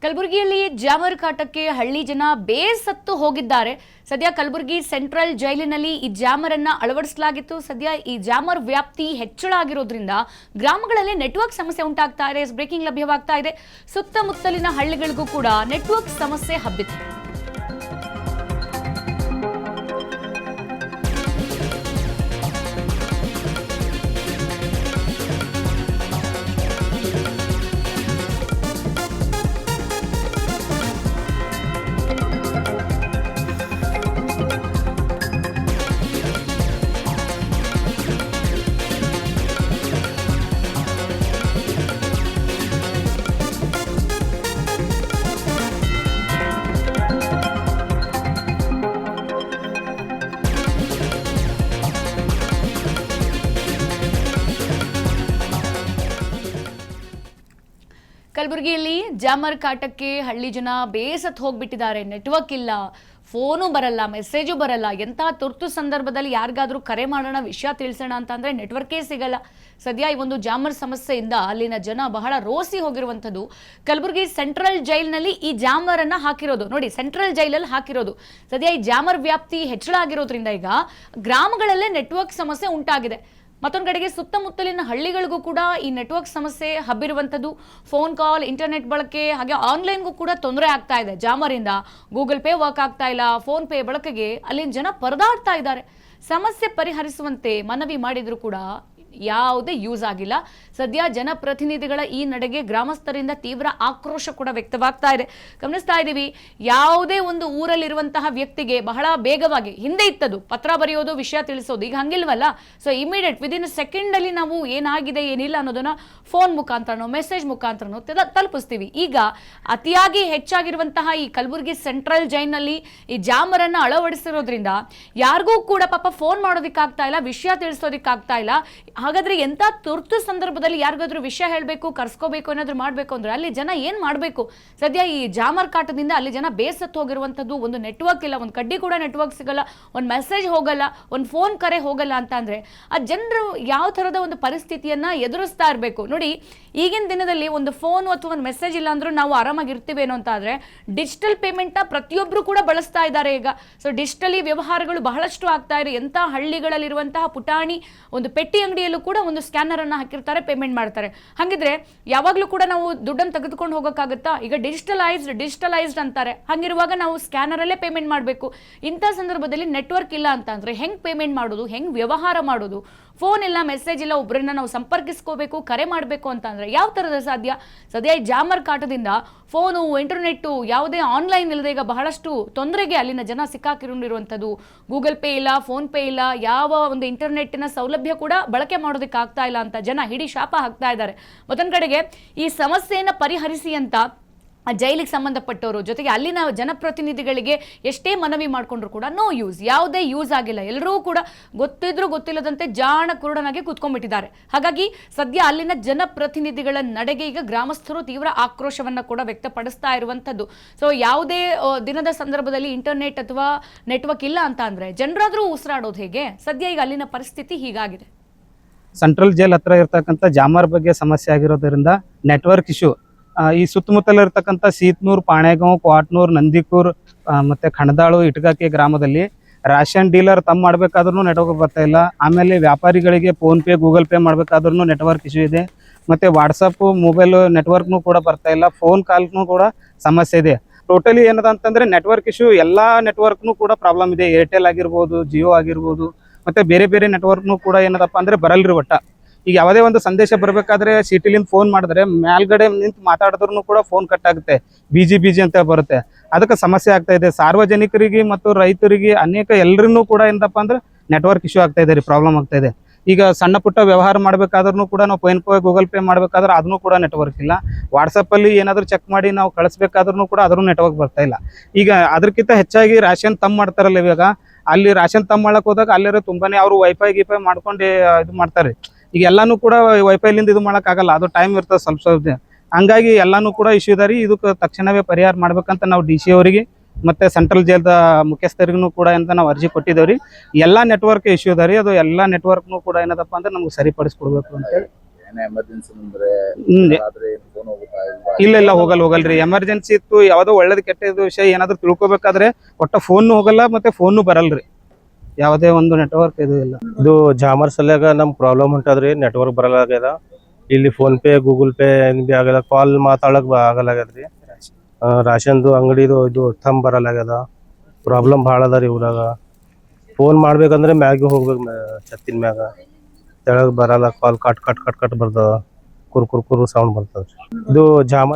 ಕಲಬುರಗಿಯಲ್ಲಿ ಜಾಮರ್ ಕಾಟಕ್ಕೆ ಹಳ್ಳಿ ಜನ ಬೇಸತ್ತು ಹೋಗಿದ್ದಾರೆ. ಸದ್ಯ ಕಲಬುರಗಿ ಸೆಂಟ್ರಲ್ ಜೈಲಿನಲ್ಲಿ ಈ ಜಾಮರ್ ಅನ್ನ ಅಳವಡಿಸಲಾಗಿತ್ತು. ಸದ್ಯ ಈ ಜಾಮರ್ ವ್ಯಾಪ್ತಿ ಹೆಚ್ಚಳ ಆಗಿರೋದ್ರಿಂದ ಗ್ರಾಮಗಳಲ್ಲಿ ನೆಟ್ವರ್ಕ್ ಸಮಸ್ಯೆ ಉಂಟಾಗ್ತಾ ಇದೆ. ಬ್ರೇಕಿಂಗ್ ಲಭ್ಯವಾಗ್ತಾ ಇದೆ. ಸುತ್ತಮುತ್ತಲಿನ ಹಳ್ಳಿಗಳಿಗೂ ಕೂಡ ನೆಟ್ವರ್ಕ್ ಸಮಸ್ಯೆ ಹಬ್ಬಿದೆ. ಕಲಬುರಗಿಯಲ್ಲಿ ಜಾಮರ್ ಕಾಟಕ್ಕೆ ಹಳ್ಳಿ ಜನ ಬೇಸತ್ತು ಹೋಗ್ಬಿಟ್ಟಿದ್ದಾರೆ. ನೆಟ್ವರ್ಕ್ ಇಲ್ಲ, ಫೋನು ಬರಲ್ಲ, ಮೆಸೇಜು ಬರಲ್ಲ. ಎಂಥ ತುರ್ತು ಸಂದರ್ಭದಲ್ಲಿ ಯಾರಿಗಾದ್ರೂ ಕರೆ ಮಾಡೋಣ, ವಿಷಯ ತಿಳಿಸೋಣ ಅಂತಂದ್ರೆ ನೆಟ್ವರ್ಕೇ ಸಿಗಲ್ಲ. ಸದ್ಯ ಈ ಒಂದು ಜಾಮರ್ ಸಮಸ್ಯೆಯಿಂದ ಅಲ್ಲಿನ ಜನ ಬಹಳ ರೋಸಿ ಹೋಗಿರುವಂಥದ್ದು. ಕಲಬುರಗಿ ಸೆಂಟ್ರಲ್ ಜೈಲ್ನಲ್ಲಿ ಈ ಜಾಮರ್ ಅನ್ನ ಹಾಕಿರೋದು ನೋಡಿ, ಸೆಂಟ್ರಲ್ ಜೈಲಲ್ಲಿ ಹಾಕಿರೋದು. ಸದ್ಯ ಈ ಜಾಮರ್ ವ್ಯಾಪ್ತಿ ಹೆಚ್ಚಳ ಆಗಿರೋದ್ರಿಂದ ಈಗ ಗ್ರಾಮಗಳಲ್ಲೇ ನೆಟ್ವರ್ಕ್ ಸಮಸ್ಯೆ ಉಂಟಾಗಿದೆ. ಮತ್ತೊಂದು ಕಡೆಗೆ ಸುತ್ತಮುತ್ತಲಿನ ಹಳ್ಳಿಗಳಿಗೂ ಕೂಡ ಈ ನೆಟ್ವರ್ಕ್ ಸಮಸ್ಯೆ ಹಬ್ಬಿರುವಂಥದ್ದು. ಫೋನ್ ಕಾಲ್, ಇಂಟರ್ನೆಟ್ ಬಳಕೆ ಹಾಗೆ ಆನ್ಲೈನ್ಗೂ ಕೂಡ ತೊಂದರೆ ಆಗ್ತಾ ಇದೆ ಜಾಮರಿಂದ. ಗೂಗಲ್ ಪೇ ವರ್ಕ್ ಆಗ್ತಾ ಇಲ್ಲ, ಫೋನ್ ಪೇ ಬಳಕೆಗೆ ಅಲ್ಲಿನ ಜನ ಪರದಾಡ್ತಾ ಇದ್ದಾರೆ. ಸಮಸ್ಯೆ ಪರಿಹರಿಸುವಂತೆ ಮನವಿ ಮಾಡಿದ್ರು ಕೂಡ ಯಾವುದೇ ಯೂಸ್ ಆಗಿಲ್ಲ. ಸದ್ಯ ಜನಪ್ರತಿನಿಧಿಗಳ ಈ ನಡೆಗೆ ಗ್ರಾಮಸ್ಥರಿಂದ ತೀವ್ರ ಆಕ್ರೋಶ ಕೂಡ ವ್ಯಕ್ತವಾಗ್ತಾ ಇದೆ. ಗಮನಿಸ್ತಾ ಇದ್ದೀವಿ, ಯಾವುದೇ ಒಂದು ಊರಲ್ಲಿರುವಂತಹ ವ್ಯಕ್ತಿಗೆ ಬಹಳ ಬೇಗವಾಗಿ, ಹಿಂದೆ ಇತ್ತದು ಪತ್ರ ಬರೆಯೋದು, ವಿಷಯ ತಿಳಿಸೋದು, ಈಗ ಹಂಗಿಲ್ವಲ್ಲ. ಸೊ ಇಮಿಡಿಯೇಟ್ ವಿದಿನ್ ಸೆಕೆಂಡ್ ಅಲ್ಲಿ ನಾವು ಏನಾಗಿದೆ ಏನಿಲ್ಲ ಅನ್ನೋದನ್ನ ಫೋನ್ ಮುಖಾಂತರನೋ ಮೆಸೇಜ್ ಮುಖಾಂತರನೋ ತಲುಪಿಸ್ತೀವಿ. ಈಗ ಅತಿಯಾಗಿ ಹೆಚ್ಚಾಗಿರುವಂತಹ ಈ ಕಲಬುರಗಿ ಸೆಂಟ್ರಲ್ ಜೈಲ್ನಲ್ಲಿ ಈ ಜಾಮರನ್ನ ಅಳವಡಿಸಿರೋದ್ರಿಂದ ಯಾರಿಗೂ ಕೂಡ ಪಾಪ ಫೋನ್ ಮಾಡೋದಿಕ್ಕಾಗ್ತಾ ಇಲ್ಲ, ವಿಷಯ ತಿಳಿಸೋದಿಕ್ಕಾಗ್ತಾ ಇಲ್ಲ. ಹಾಗಾದ್ರೆ ಎಂತ ತುರ್ತು ಸಂದರ್ಭದಲ್ಲಿ ಯಾರಿಗಾದ್ರೂ ವಿಷಯ ಹೇಳಬೇಕು, ಕರ್ಸ್ಕೋಬೇಕು, ಏನಾದ್ರೂ ಮಾಡಬೇಕು ಅಂದ್ರೆ ಅಲ್ಲಿ ಜನ ಏನ್ ಮಾಡಬೇಕು? ಸದ್ಯ ಈ ಜಾಮರ್ ಕಾಟದಿಂದ ಅಲ್ಲಿ ಜನ ಬೇಸತ್ತು ಹೋಗಿರುವಂತದ್ದು. ಒಂದು ನೆಟ್ವರ್ಕ್ ಇಲ್ಲ, ಒಂದು ಕಡ್ಡಿ ಕೂಡ ನೆಟ್ವರ್ಕ್ ಸಿಗಲ್ಲ, ಒಂದು ಮೆಸೇಜ್ ಹೋಗಲ್ಲ, ಒಂದು ಫೋನ್ ಕರೆ ಹೋಗಲ್ಲ ಅಂತ ಅಂದ್ರೆ ಆ ಜನರು ಯಾವ ತರದ ಒಂದು ಪರಿಸ್ಥಿತಿಯನ್ನ ಎದುರಿಸ್ತಾ ಇರಬೇಕು ನೋಡಿ. ಈಗಿನ ದಿನದಲ್ಲಿ ಒಂದು ಫೋನ್ ಅಥವಾ ಒಂದು ಮೆಸೇಜ್ ಇಲ್ಲ ಅಂದ್ರೂ ನಾವು ಆರಾಮಾಗಿರ್ತೀವೇನೋ ಅಂತ ಆದ್ರೆ ಡಿಜಿಟಲ್ ಪೇಮೆಂಟ್ ನ ಪ್ರತಿಯೊಬ್ರು ಕೂಡ ಬಳಸ್ತಾ ಇದ್ದಾರೆ ಈಗ. ಸೊ ಡಿಜಿಟಲಿ ವ್ಯವಹಾರಗಳು ಬಹಳಷ್ಟು ಆಗ್ತಾ ಇದೆ. ಎಂತ ಹಳ್ಳಿಗಳಲ್ಲಿರುವಂತಹ ಪುಟಾಣಿ ಒಂದು ಪೆಟ್ಟಿ ಅಂಗಡಿಯಲ್ಲಿ ಕೂಡ ಒಂದು ಸ್ಕ್ಯಾನರ್ ಅನ್ನ ಹಾಕಿರ್ತಾರೆ, ಪೇಮೆಂಟ್ ಮಾಡ್ತಾರೆ. ಹಾಗಿದ್ರೆ ಯಾವಾಗ್ಲೂ ಕೂಡ ನಾವು ದುಡ್ಡನ್ನು ತೆಗೆದುಕೊಂಡು ಹೋಗಕ್ಕಾಗುತ್ತಾ? ಈಗ ಡಿಜಿಟಲೈಸ್ಡ್ ಅಂತಾರೆ. ಹಂಗಿರುವಾಗ ನಾವು ಸ್ಕ್ಯಾನರ್ ಅಲ್ಲೇ ಪೇಮೆಂಟ್ ಮಾಡಬೇಕು. ಇಂಥ ಸಂದರ್ಭದಲ್ಲಿ ನೆಟ್ವರ್ಕ್ ಇಲ್ಲ ಅಂತ ಅಂದ್ರೆ ಹೆಂಗ್ ಪೇಮೆಂಟ್ ಮಾಡೋದು, ಹೆಂಗ್ ವ್ಯವಹಾರ ಮಾಡೋದು? ಫೋನ್ ಇಲ್ಲ, ಮೆಸೇಜ್ ಇಲ್ಲ, ಒಬ್ಬರನ್ನ ನಾವು ಸಂಪರ್ಕಿಸ್ಕೋಬೇಕು, ಕರೆ ಮಾಡಬೇಕು ಅಂತ ಅಂದ್ರೆ ಯಾವ ತರದ ಸಾಧ್ಯ? ಸದ್ಯ ಈ ಜಾಮರ್ ಕಾಟದಿಂದ ಫೋನು, ಇಂಟರ್ನೆಟ್, ಯಾವುದೇ ಆನ್ಲೈನ್ ಇಲ್ಲದೆ ಈಗ ಬಹಳಷ್ಟು ತೊಂದರೆಗೆ ಅಲ್ಲಿನ ಜನ ಸಿಕ್ಕಾಕಿರುವಂಥದ್ದು. ಗೂಗಲ್ ಪೇ ಇಲ್ಲ, ಫೋನ್ ಪೇ ಇಲ್ಲ, ಯಾವ ಒಂದು ಇಂಟರ್ನೆಟ್ನ ಸೌಲಭ್ಯ ಕೂಡ ಬಳಕೆ ಮಾಡೋದಕ್ಕೆ ಆಗ್ತಾ ಇಲ್ಲ ಅಂತ ಜನ ಹಿಡಿ ಶಾಪ ಹಾಕ್ತಾ ಇದ್ದಾರೆ. ಮತ್ತೊಂದು ಕಡೆಗೆ ಈ ಸಮಸ್ಯೆಯನ್ನು ಪರಿಹರಿಸಿ ಅಂತ ಜೈಲಿಗೆ ಸಂಬಂಧಪಟ್ಟವರು ಜೊತೆಗೆ ಅಲ್ಲಿನ ಜನಪ್ರತಿನಿಧಿಗಳಿಗೆ ಎಷ್ಟೇ ಮನವಿ ಮಾಡಿಕೊಂಡ್ರು ಕೂಡ ನೋ ಯೂಸ್, ಯಾವುದೇ ಯೂಸ್ ಆಗಿಲ್ಲ. ಎಲ್ಲರೂ ಕೂಡ ಗೊತ್ತಿದ್ರು ಗೊತ್ತಿಲ್ಲದಂತೆ ಜಾಣ ಕುರುಡನಾಗಿ ಕೂತ್ಕೊಂಡ್ಬಿಟ್ಟಿದ್ದಾರೆ. ಹಾಗಾಗಿ ಸದ್ಯ ಅಲ್ಲಿನ ಜನಪ್ರತಿನಿಧಿಗಳ ನಡೆಗೆ ಈಗ ಗ್ರಾಮಸ್ಥರು ತೀವ್ರ ಆಕ್ರೋಶವನ್ನ ಕೂಡ ವ್ಯಕ್ತಪಡಿಸ್ತಾ ಇರುವಂತದ್ದು. ಸೊ ಯಾವುದೇ ದಿನದ ಸಂದರ್ಭದಲ್ಲಿ ಇಂಟರ್ನೆಟ್ ಅಥವಾ ನೆಟ್ವರ್ಕ್ ಇಲ್ಲ ಅಂತ ಅಂದ್ರೆ ಜನರಾದ್ರೂ ಉಸಿರಾಡೋದು ಹೇಗೆ? ಸದ್ಯ ಈಗ ಅಲ್ಲಿನ ಪರಿಸ್ಥಿತಿ ಹೀಗಾಗಿದೆ. ಸೆಂಟ್ರಲ್ ಜೈಲ್ ಹತ್ರ ಇರ್ತಕ್ಕಂಥ ಜಾಮರ್ ಬಗ್ಗೆ ಸಮಸ್ಯೆ ಆಗಿರೋದ್ರಿಂದ ನೆಟ್ವರ್ಕ್ ಇಶ್ಯೂ ಈ ಸುತ್ತಮುತ್ತಲ ಇರ್ತಕ್ಕಂಥ ಸೀತ್ನೂರ್, ಪಾಣೆಗಾಂವ್, ಕ್ವಾಟ್ನೂರ್, ನಂದಿಕೂರ್ ಮತ್ತೆ ಖಣದಾಳು, ಇಟ್ಗಾಕಿ ಗ್ರಾಮದಲ್ಲಿ ರೇಷನ್ ಡೀಲರ್ ತಮ್ಮ ಮಾಡ್ಬೇಕಾದ್ರೂ ನೆಟ್ವರ್ಕ್ ಬರ್ತಾ ಇಲ್ಲ. ಆಮೇಲೆ ವ್ಯಾಪಾರಿಗಳಿಗೆ ಫೋನ್ ಪೇ, ಗೂಗಲ್ ಪೇ ಮಾಡ್ಬೇಕಾದ್ರೂ ನೆಟ್ವರ್ಕ್ ಇಶ್ಯೂ ಇದೆ. ಮತ್ತೆ ವಾಟ್ಸಪ್, ಮೊಬೈಲ್ ನೆಟ್ವರ್ಕ್ನು ಕೂಡ ಬರ್ತಾ ಇಲ್ಲ. ಫೋನ್ ಕಾಲ್ನು ಕೂಡ ಸಮಸ್ಯೆ ಇದೆ. ಟೋಟಲಿ ಏನದ ಅಂತಂದ್ರೆ ನೆಟ್ವರ್ಕ್ ಇಶ್ಯೂ ಎಲ್ಲಾ ನೆಟ್ವರ್ಕ್ನು ಕೂಡ ಪ್ರಾಬ್ಲಮ್ ಇದೆ. ಏರ್ಟೆಲ್ ಆಗಿರ್ಬೋದು, ಜಿಯೋ ಆಗಿರ್ಬೋದು, ಮತ್ತೆ ಬೇರೆ ಬೇರೆ ನೆಟ್ವರ್ಕ್ನು ಕೂಡ ಏನದಪ್ಪ ಅಂದ್ರೆ ಬರಲ್ರಿ ಒಟ್ಟ. ಈಗ ಯಾವುದೇ ಒಂದು ಸಂದೇಶ ಬರಬೇಕಾದ್ರೆ ಸಿಟಿಲಿಂದ ಫೋನ್ ಮಾಡಿದ್ರೆ ಮೇಲ್ಗಡೆ ನಿಂತು ಮಾತಾಡಿದ್ರು ಕೂಡ ಫೋನ್ ಕಟ್ ಆಗುತ್ತೆ, ಬಿಜಿ ಅಂತ ಬರುತ್ತೆ. ಅದಕ್ಕೆ ಸಮಸ್ಯೆ ಆಗ್ತಾ ಇದೆ. ಸಾರ್ವಜನಿಕರಿಗೆ ಮತ್ತು ರೈತರಿಗೆ ಅನೇಕ ಎಲ್ಲರನ್ನೂ ಕೂಡ ಏನಪ್ಪ ಅಂದ್ರೆ ನೆಟ್ವರ್ಕ್ ಇಶ್ಯೂ ಆಗ್ತಾ ಇದೆ ರೀ, ಪ್ರಾಬ್ಲಮ್ ಆಗ್ತಾ ಇದೆ. ಈಗ ಸಣ್ಣ ಪುಟ್ಟ ವ್ಯವಹಾರ ಮಾಡಬೇಕಾದ್ರೂ ಕೂಡ ನಾವು ಫೋನ್ ಪೇ, ಗೂಗಲ್ ಪೇ ಮಾಡ್ಬೇಕಾದ್ರೆ ಅದನ್ನು ಕೂಡ ನೆಟ್ವರ್ಕ್ ಇಲ್ಲ. ವಾಟ್ಸಪ್ಪಲ್ಲಿ ಏನಾದರೂ ಚೆಕ್ ಮಾಡಿ ನಾವು ಕಳಿಸ್ಬೇಕಾದ್ರೂ ಕೂಡ ಅದ್ರೂ ನೆಟ್ವರ್ಕ್ ಬರ್ತಾ ಇಲ್ಲ. ಈಗ ಅದಕ್ಕಿಂತ ಹೆಚ್ಚಾಗಿ ರೇಷನ್ ತಮ್ಮ ಮಾಡ್ತಾರಲ್ಲ, ಇವಾಗ ಅಲ್ಲಿ ರೇಷನ್ ತಮ್ಮ ಮಾಡಕ್ ಹೋದಾಗ ಅಲ್ಲೇ ತುಂಬಾನೇ ಅವರು ವೈಫೈ ಮಾಡ್ಕೊಂಡು ಇದು ಮಾಡ್ತಾರೆ. ಈಗ ಎಲ್ಲಾನು ಕೂಡ ವೈಫೈಲಿಂದ ಇದು ಮಾಡೋಕ್ಕಾಗಲ್ಲ, ಅದು ಟೈಮ್ ಇರ್ತದೆ ಸ್ವಲ್ಪ. ಹಂಗಾಗಿ ಎಲ್ಲಾನು ಕೂಡ ಇಶ್ಯೂ ಇದೆ ರೀ. ಇದಕ್ಕೆ ತಕ್ಷಣವೇ ಪರಿಹಾರ ಮಾಡ್ಬೇಕಂತ ನಾವು DC ಅವರಿಗೆ ಮತ್ತೆ ಸೆಂಟ್ರಲ್ ಜೈಲ್ದ ಮುಖ್ಯಸ್ಥರಿಗೂ ಕೂಡ ಅಂತ ನಾವು ಅರ್ಜಿ ಕೊಟ್ಟಿದ್ದೇವೆ ರೀ. ಎಲ್ಲ ನೆಟ್ವರ್ಕ್ ಇಶ್ಯೂ ಇದೆ ರೀ. ಅದು ಎಲ್ಲ ನೆಟ್ವರ್ಕ್ನು ಕೂಡ ಏನದಪ್ಪ ಅಂದ್ರೆ ನಮ್ಗೆ ಸರಿಪಡಿಸ್ಕೊಡ್ಬೇಕು ಅಂತೇಳಿ ಎಮರ್ಜೆನ್ಸಿ ಅಂದ್ರೆ ಆದ್ರೆ ಫೋನ್ ಹೋಗುತ್ತಾ ಇಲ್ವಾ? ಇಲ್ಲ ಹೋಗಲ್ರಿ. ಎಮರ್ಜೆನ್ಸಿ ಇತ್ತು, ಯಾವ್ದೋ ಒಳ್ಳೇದ್ ಕೆಟ್ಟದ ವಿಷಯ ಏನಾದ್ರು ತಿಳ್ಕೊಬೇಕಾದ್ರೆ ಒಟ್ಟ ಫೋನ್ ಹೋಗಲ್ಲ, ಮತ್ತೆ ಫೋನ್ ಬರಲ್ರಿ. ಯಾವುದೇ ಒಂದು ನೆಟ್ವರ್ಕ್ ಇದು ಇಲ್ಲ. ಇದು ಜಾಮರ್ ಸಲ್ಯಾಗ ನಮ್ ಪ್ರಾಬ್ಲಮ್ ಹೊಂಟದ್ರಿ, ನೆಟ್ವರ್ಕ್ ಬರಲಾಗ್ಯದ. ಇಲ್ಲಿ ಫೋನ್ ಪೇ ಗೂಗಲ್ ಪೇ ಏನ್ ಬಿ ಆಗಲ್ಲ, ಕಾಲ್ ಮಾತಾಡಕ್ ಆಗಲಾಗ್ಯದ್ರಿ. ರಾಷನ್ದು ಅಂಗಡಿದು ಇದು ಥಂಬ್ ಬರಲಾಗ್ಯದ. ಪ್ರಾಬ್ಲಮ್ ಭಾಳ ಅದ ರೀ ಊರಾಗ. ಫೋನ್ ಮಾಡ್ಬೇಕಂದ್ರೆ ಮ್ಯಾಗ ಹೋಗ್ಬೇಕು, ಛತ್ತಿನ ಮ್ಯಾಗ. ತೆಳಗ್ ಬರಲ್ಲ, ಕಾಲ್ ಕಟ್ ಬರ್ತದ, ಕುರ್ ಸೌಂಡ್ ಬರ್ತದ್ರಿ. ಇದು ಜಾಮರ್